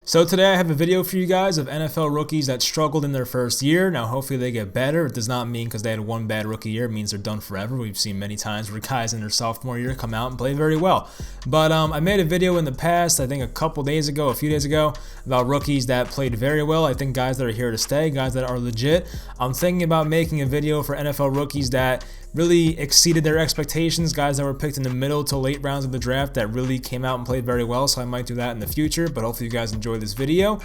So today I have a video for you guys of NFL rookies that struggled in their first year. Now hopefully they get better. It does not mean because they had one bad rookie year, it means they're done forever. We've seen many times where guys in their sophomore year come out and play very well. But I made a video in the past, I think a few days ago, about rookies that played very well. I think guys that are here to stay, guys that are legit. I'm thinking about making a video for NFL rookies that really exceeded their expectations, guys that were picked in the middle to late rounds of the draft that really came out and played very well, so I might do that in the future, but hopefully you guys enjoy this video.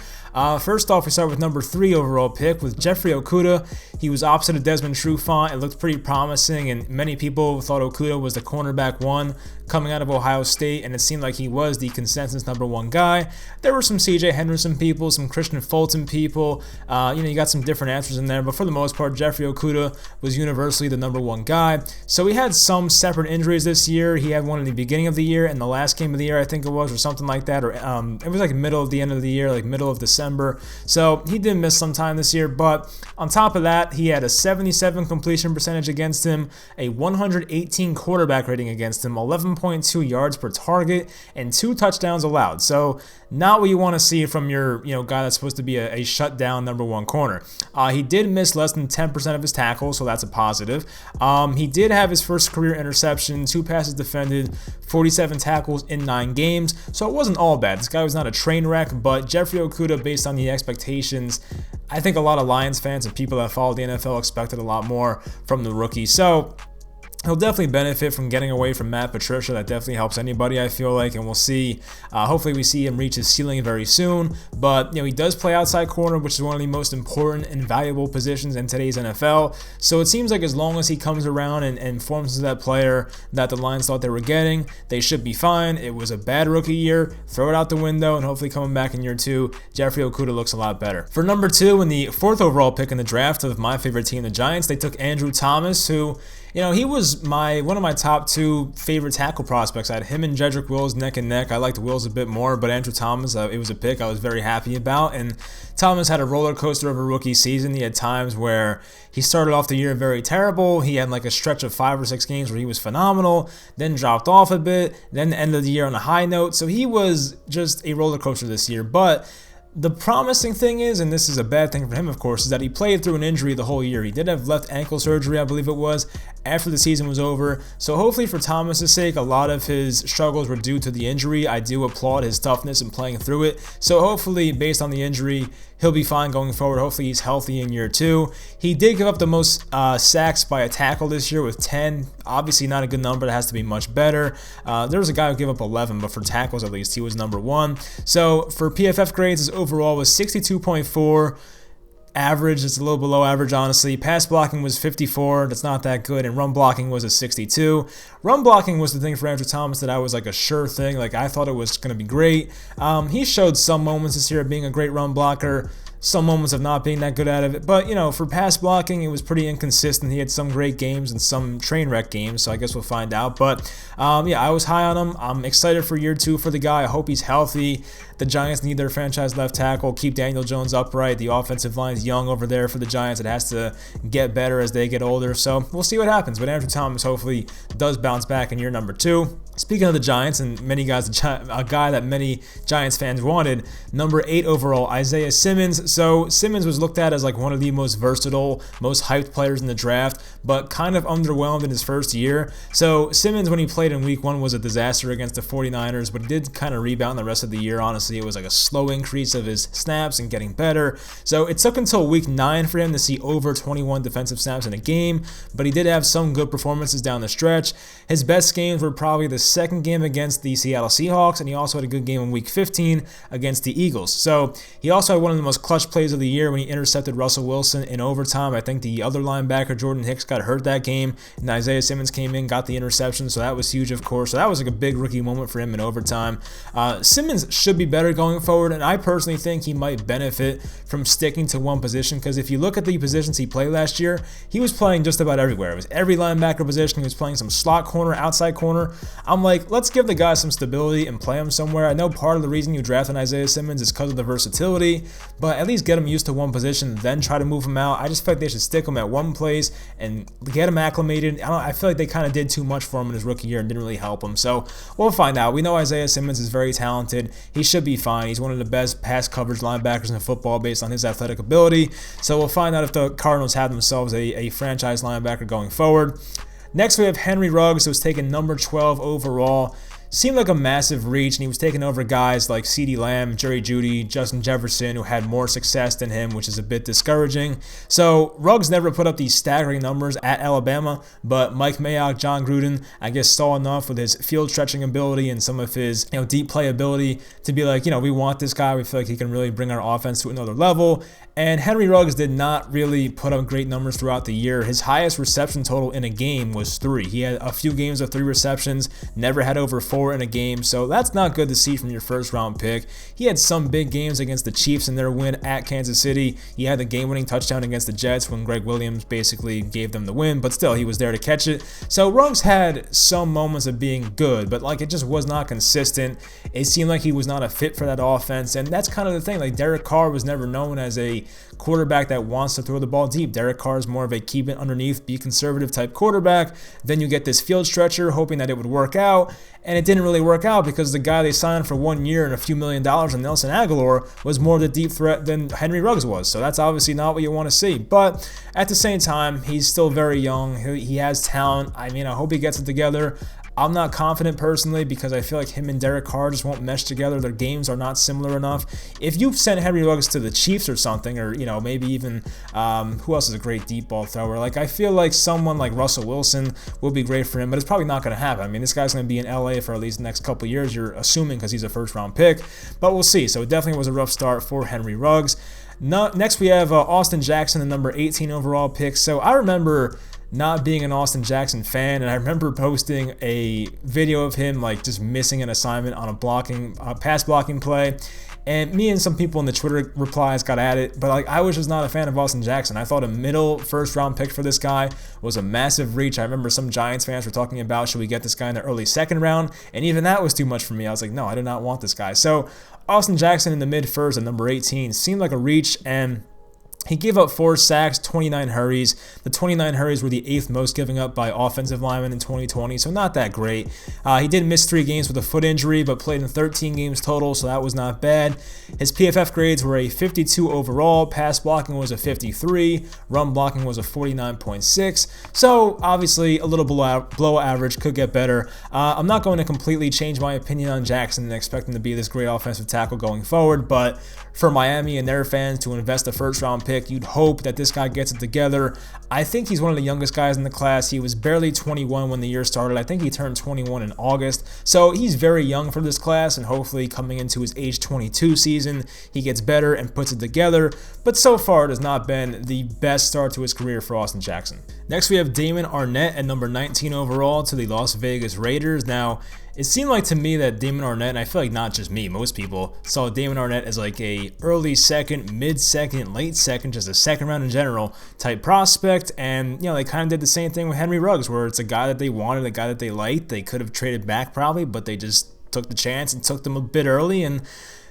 First off, we start with number 3 overall pick with Jeffrey Okudah. He was opposite of Desmond Trufant. It looked pretty promising, and many people thought Okudah was the cornerback 1 coming out of Ohio State, and it seemed like he was the consensus number 1 guy. There were some CJ Henderson people, some Christian Fulton people, you got some different answers in there, but for the most part, Jeffrey Okudah was universally the number 1 guy. So he had some separate injuries this year. He had one in the beginning of the year and the last game of the year, I think it was, or something like that, or it was like middle of the end of the year, like middle of December. So he did miss some time this year, but on top of that, he had a 77 completion percentage against him, a 118 quarterback rating against him, 11.2 yards per target, and 2 touchdowns allowed. So not what you want to see from your guy that's supposed to be a shutdown number 1 corner. He did miss less than 10% of his tackles, so that's a positive. He did have his first career interception, 2 passes defended, 47 tackles in 9 games, so it wasn't all bad. This guy was not a train wreck, but Jeffrey Okudah, based on the expectations, I think a lot of Lions fans and people that follow the NFL expected a lot more from the rookie. So he'll definitely benefit from getting away from Matt Patricia. That definitely helps anybody, I feel like, and we'll see. Hopefully we see him reach his ceiling very soon. But he does play outside corner, which is one of the most important and valuable positions in today's NFL. So it seems like as long as he comes around and forms into that player that the Lions thought they were getting, they should be fine. It was a bad rookie year. Throw it out the window, and hopefully coming back in year 2, Jeffrey Okudah looks a lot better. For number 2, in the 4th overall pick in the draft of my favorite team, the Giants, they took Andrew Thomas, who he was one of my top 2 favorite tackle prospects. I had him and Jedrick Wills neck and neck. I liked Wills a bit more, but Andrew Thomas, it was a pick I was very happy about. And Thomas had a roller coaster of a rookie season. He had times where he started off the year very terrible. He had like a stretch of 5 or 6 games where he was phenomenal, then dropped off a bit, then ended the year on a high note. So he was just a roller coaster this year. But the promising thing is, and this is a bad thing for him, of course, is that he played through an injury the whole year. He did have left ankle surgery, I believe it was, after the season was over. So hopefully for Thomas's sake, a lot of his struggles were due to the injury. I do applaud his toughness in playing through it. So hopefully, based on the injury, he'll be fine going forward. Hopefully he's healthy in year 2. He did give up the most sacks by a tackle this year with 10. Obviously not a good number. That has to be much better. There was a guy who gave up 11, but for tackles at least, he was number 1. So for PFF grades, his overall was 62.4. Average, it's a little below average, honestly. Pass blocking was 54, that's not that good, and run blocking was a 62. Run blocking was the thing for Andrew Thomas that I was like a sure thing, like I thought it was going to be great. He showed some moments this year of being a great run blocker, some moments of not being that good out of it, but for pass blocking, it was pretty inconsistent. He had some great games and some train wreck games, so I guess we'll find out. But I was high on him. I'm excited for year 2 for the guy. I hope he's healthy. The Giants need their franchise left tackle, keep Daniel Jones upright. The offensive line is young over there for the Giants. It has to get better as they get older, so we'll see what happens. But Andrew Thomas hopefully does bounce back in year number 2. Speaking of the Giants, and many guys, a guy that many Giants fans wanted, number 8 overall, Isaiah Simmons. So Simmons was looked at as like one of the most versatile, most hyped players in the draft, but kind of underwhelmed in his first year. So Simmons, when he played in week 1, was a disaster against the 49ers, but he did kind of rebound the rest of the year, honestly. It was like a slow increase of his snaps and getting better. So it took until week 9 for him to see over 21 defensive snaps in a game, but he did have some good performances down the stretch. His best games were probably the second game against the Seattle Seahawks, and he also had a good game in week 15 against the Eagles. So he also had one of the most clutch plays of the year when he intercepted Russell Wilson in overtime. I think the other linebacker, Jordan Hicks, got hurt that game, and Isaiah Simmons came in, got the interception, so that was huge, of course. So that was like a big rookie moment for him in overtime. Simmons should be better going forward, and I personally think he might benefit from sticking to one position, because if you look at the positions he played last year, he was playing just about everywhere. It was every linebacker position. He was playing some slot corner, outside corner. I'm like, let's give the guy some stability and play him somewhere. I know part of the reason you drafted Isaiah Simmons is because of the versatility, but at least get him used to one position, then try to move him out. I just feel like they should stick him at one place and get him acclimated. I feel like they kind of did too much for him in his rookie year and didn't really help him. So we'll find out. We know Isaiah Simmons is very talented. He should be fine. He's one of the best pass coverage linebackers in football based on his athletic ability. So we'll find out if the Cardinals have themselves a franchise linebacker going forward. Next, we have Henry Ruggs, who was taken number 12 overall. Seemed like a massive reach, and he was taking over guys like CeeDee Lamb, Jerry Jeudy, Justin Jefferson, who had more success than him, which is a bit discouraging. So Ruggs never put up these staggering numbers at Alabama, but Mike Mayock, John Gruden, I guess saw enough with his field stretching ability and some of his deep play ability to be like, we want this guy. We feel like he can really bring our offense to another level. And Henry Ruggs did not really put up great numbers throughout the year. His highest reception total in a game was 3. He had a few games of 3 receptions, never had over 4 in a game, so that's not good to see from your first round pick. He had some big games against the Chiefs in their win at Kansas City. He had the game-winning touchdown against the Jets when Greg Williams basically gave them the win, but still, he was there to catch it. So Ruggs had some moments of being good, but it just was not consistent. It seemed like he was not a fit for that offense, and that's kind of the thing. Derek Carr was never known as a quarterback that wants to throw the ball deep. Derek Carr is more of a keep it underneath, be conservative type quarterback. Then you get this field stretcher hoping that it would work out, and it didn't really work out because the guy they signed for 1 year and a few $1 million, Nelson Aguilar, was more of the deep threat than Henry Ruggs was. So that's obviously not what you want to see. But at the same time, he's still very young. He has talent. I hope he gets it together. I'm not confident personally because I feel like him and Derek Carr just won't mesh together. Their games are not similar enough. If you've sent Henry Ruggs to the Chiefs or something, or maybe even who else is a great deep ball thrower? I feel like someone like Russell Wilson would be great for him, but it's probably not going to happen. This guy's going to be in LA for at least the next couple of years. You're assuming because he's a first round pick, but we'll see. So it definitely was a rough start for Henry Ruggs. Next we have Austin Jackson, the number 18 overall pick. So I remember not being an Austin Jackson fan, and I remember posting a video of him just missing an assignment on a pass blocking play, and me and some people in the Twitter replies got at it, but I was just not a fan of Austin Jackson. I thought a middle first round pick for this guy was a massive reach. I remember some Giants fans were talking about, should we get this guy in the early second round, and even that was too much for me. I was like, no, I do not want this guy. So Austin Jackson in the mid first at number 18 seemed like a reach, and he gave up 4 sacks, 29 hurries. The 29 hurries were the 8th most given up by offensive linemen in 2020, so not that great. He did miss 3 games with a foot injury, but played in 13 games total, so that was not bad. His PFF grades were a 52 overall, pass blocking was a 53, run blocking was a 49.6, so obviously a little below average, could get better. I'm not going to completely change my opinion on Jackson and expect him to be this great offensive tackle going forward, but for Miami and their fans to invest a first-round pick, you'd hope that this guy gets it together. I think he's one of the youngest guys in the class. He was barely 21 when the year started. I think he turned 21 in August. So he's very young for this class, and hopefully coming into his age 22 season, he gets better and puts it together. But so far, it has not been the best start to his career for Austin Jackson. Next, we have Damon Arnette at number 19 overall to the Las Vegas Raiders. Now, it seemed like to me that Damon Arnette, and I feel like not just me, most people saw Damon Arnette as a early second, mid-second, late second, just a second round in general type prospect. And, they kind of did the same thing with Henry Ruggs, where it's a guy that they wanted, a guy that they liked. They could have traded back probably, but they just took the chance and took them a bit early. And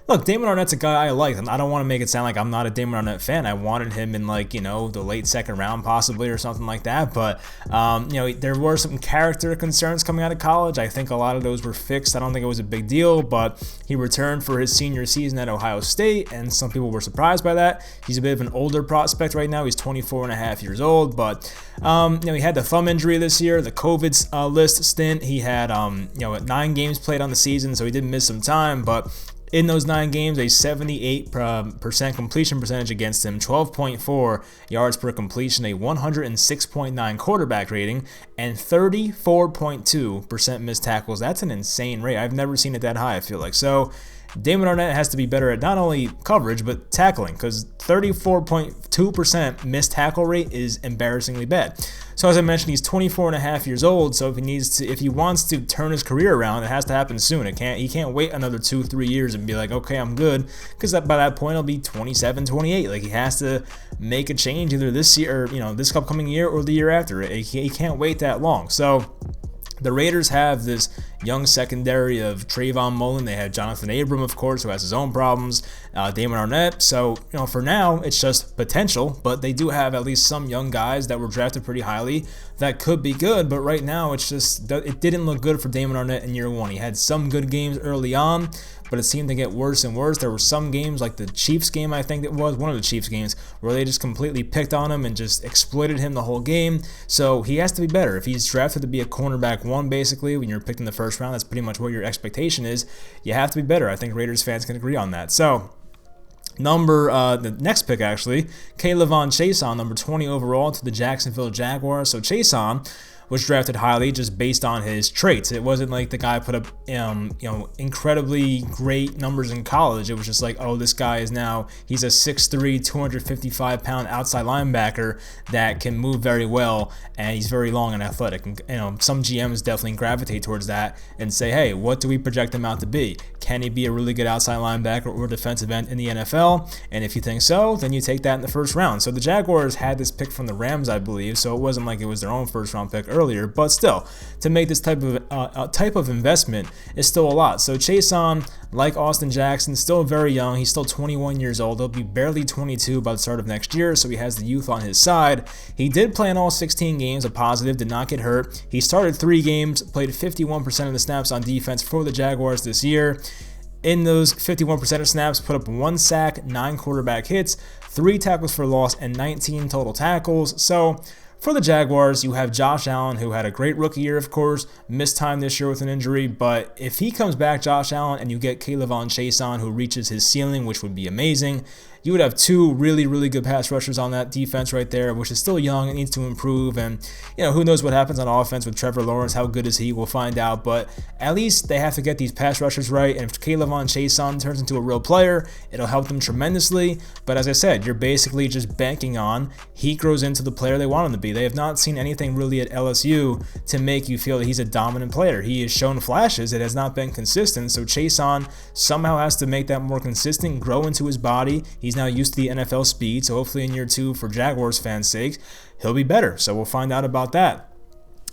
look, Damon Arnette's a guy I like, and I don't want to make it sound like I'm not a Damon Arnette fan. I wanted him in the late second round possibly or something like that, but there were some character concerns coming out of college. I think a lot of those were fixed. I don't think it was a big deal, but he returned for his senior season at Ohio State, and some people were surprised by that. He's a bit of an older prospect right now. He's 24 and a half years old, but he had the thumb injury this year, the COVID list stint. He had 9 games played on the season, so he did miss some time, but in those 9 games, a 78% completion percentage against him, 12.4 yards per completion, a 106.9 quarterback rating, and 34.2% missed tackles. That's an insane rate. I've never seen it that high, I feel like. So Damon Arnette has to be better at not only coverage, but tackling, because 34.2% missed tackle rate is embarrassingly bad. So as I mentioned, he's 24 and a half years old, so if he wants to turn his career around, it has to happen soon. He can't wait another 2-3 years and be like, okay, I'm good, because by that point he'll be 27, 28. He has to make a change either this year, or this upcoming year, or the year after. He can't wait that long. So the Raiders have this young secondary of Trayvon Mullen. They have Jonathan Abram, of course, who has his own problems, Damon Arnette. So, for now, it's just potential, but they do have at least some young guys that were drafted pretty highly that could be good, but right now it didn't look good for Damon Arnette in year one. He had some good games early on, but it seemed to get worse and worse. There were some games, like the Chiefs game, I think it was, one of the Chiefs games, where they just completely picked on him and just exploited him the whole game. So he has to be better. If he's drafted to be a cornerback one, basically, when you're picked in the first round, that's pretty much what your expectation is. You have to be better. I think Raiders fans can agree on that. So, the next pick, actually, Chaisson, number 20 overall to the Jacksonville Jaguars. So Chaisson was drafted highly just based on his traits. It wasn't like the guy put up, incredibly great numbers in college. It was just like, oh, this guy he's a 6'3", 255-pound outside linebacker that can move very well, and he's very long and athletic. And, some GMs definitely gravitate towards that and say, hey, what do we project him out to be? Can he be a really good outside linebacker or defensive end in the NFL? And if you think so, then you take that in the first round. So the Jaguars had this pick from the Rams, I believe, so it wasn't like it was their own first-round pick earlier, but still, to make this type of investment is still a lot. So Chaisson, like Austin Jackson, still very young. He's still 21 years old. He'll be barely 22 by the start of next year, so he has the youth on his side. He did play in all 16 games, a positive, did not get hurt. He started 3 games, played 51% of the snaps on defense for the Jaguars this year. In those 51% of snaps, put up 1 sack, 9 quarterback hits, 3 tackles for loss, and 19 total tackles. So for the Jaguars, you have Josh Allen, who had a great rookie year, of course, missed time this year with an injury, but if he comes back, Josh Allen, and you get Chaisson, who reaches his ceiling, which would be amazing, you would have 2 really, really good pass rushers on that defense right there, which is still young and needs to improve. And, who knows what happens on offense with Trevor Lawrence. How good is he? We'll find out. But at least they have to get these pass rushers right. And if Chaisson turns into a real player, it'll help them tremendously. But as I said, you're basically just banking on he grows into the player they want him to be. They have not seen anything really at LSU to make you feel that he's a dominant player. He has shown flashes. It has not been consistent. So Chaisson somehow has to make that more consistent, grow into his body. He's now used to the NFL speed, so hopefully in year 2, for Jaguars fans' sake, he'll be better. So we'll find out about that.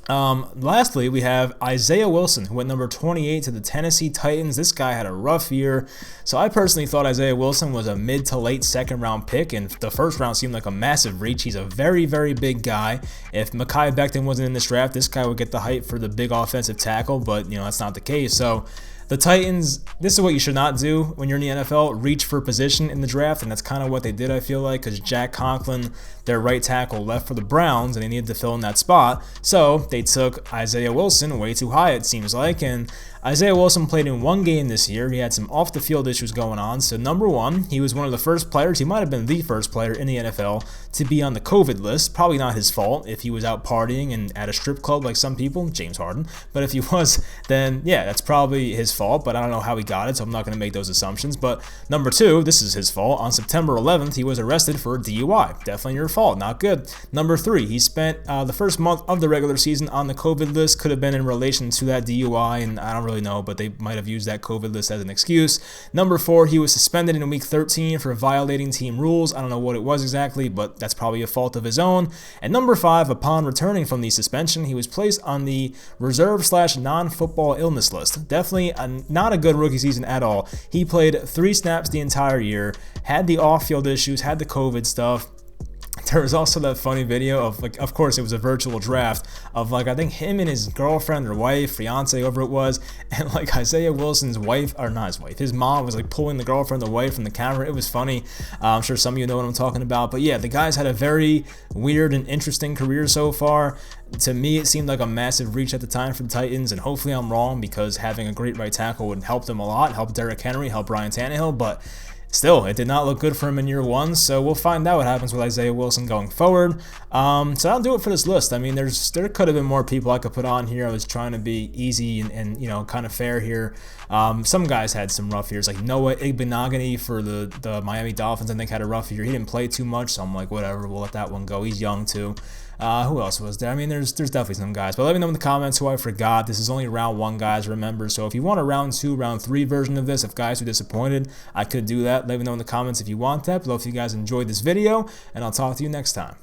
Lastly, we have Isaiah Wilson, who went number 28 to the Tennessee Titans. This guy had a rough year. So I personally thought Isaiah Wilson was a mid to late second-round pick, and the first round seemed like a massive reach. He's a very, very big guy. If Mekhi Becton wasn't in this draft, this guy would get the hype for the big offensive tackle, but that's not the case. So the Titans, this is what you should not do when you're in the NFL, reach for position in the draft, and that's kind of what they did, I feel like, because Jack Conklin, their right tackle, left for the Browns, and they needed to fill in that spot, so they took Isaiah Wilson way too high, it seems like, and Isaiah Wilson played in 1 game this year. He had some off-the-field issues going on. So number 1, he was one of the first players, he might have been the first player in the NFL to be on the COVID list. Probably not his fault if he was out partying and at a strip club like some people, James Harden. But if he was, then yeah, that's probably his fault, but I don't know how he got it, so I'm not going to make those assumptions. But number 2, this is his fault. On September 11th, he was arrested for DUI. Definitely your fault. Not good. Number 3, he spent the first month of the regular season on the COVID list. Could have been in relation to that DUI, and I don't really know, but they might have used that COVID list as an excuse. Number 4, he was suspended in week 13 for violating team rules. I don't know what it was exactly, but that's probably a fault of his own. And number 5, upon returning from the suspension, he was placed on the reserve/non-football illness list. Definitely not a good rookie season at all. He played 3 snaps the entire year, had the off-field issues, had the COVID stuff. There was also that funny video of, like, of course it was a virtual draft of, like, I think him and his girlfriend or wife, fiance, whoever it was, and like Isaiah Wilson's wife, or not his wife, his mom was like pulling the girlfriend away from the camera. It was funny. I'm sure some of you know what I'm talking about, but yeah, the guy's had a very weird and interesting career so far. To me, it seemed like a massive reach at the time for the Titans, and hopefully I'm wrong, because having a great right tackle would help them a lot, help Derrick Henry, help Ryan Tannehill, but still, it did not look good for him in year 1, so we'll find out what happens with Isaiah Wilson going forward. So that'll do it for this list. I mean, there could have been more people I could put on here. I was trying to be easy and kind of fair here. Some guys had some rough years, like Noah Igbenogany for the Miami Dolphins, I think, had a rough year. He didn't play too much, so I'm like, whatever, we'll let that one go. He's young too. Who else was there? I mean, there's definitely some guys, but let me know in the comments who I forgot. This is only round 1, guys, remember. So if you want a round 2, round 3 version of this, if guys were disappointed, I could do that. Let me know in the comments if you want that. But if you guys enjoyed this video, and I'll talk to you next time.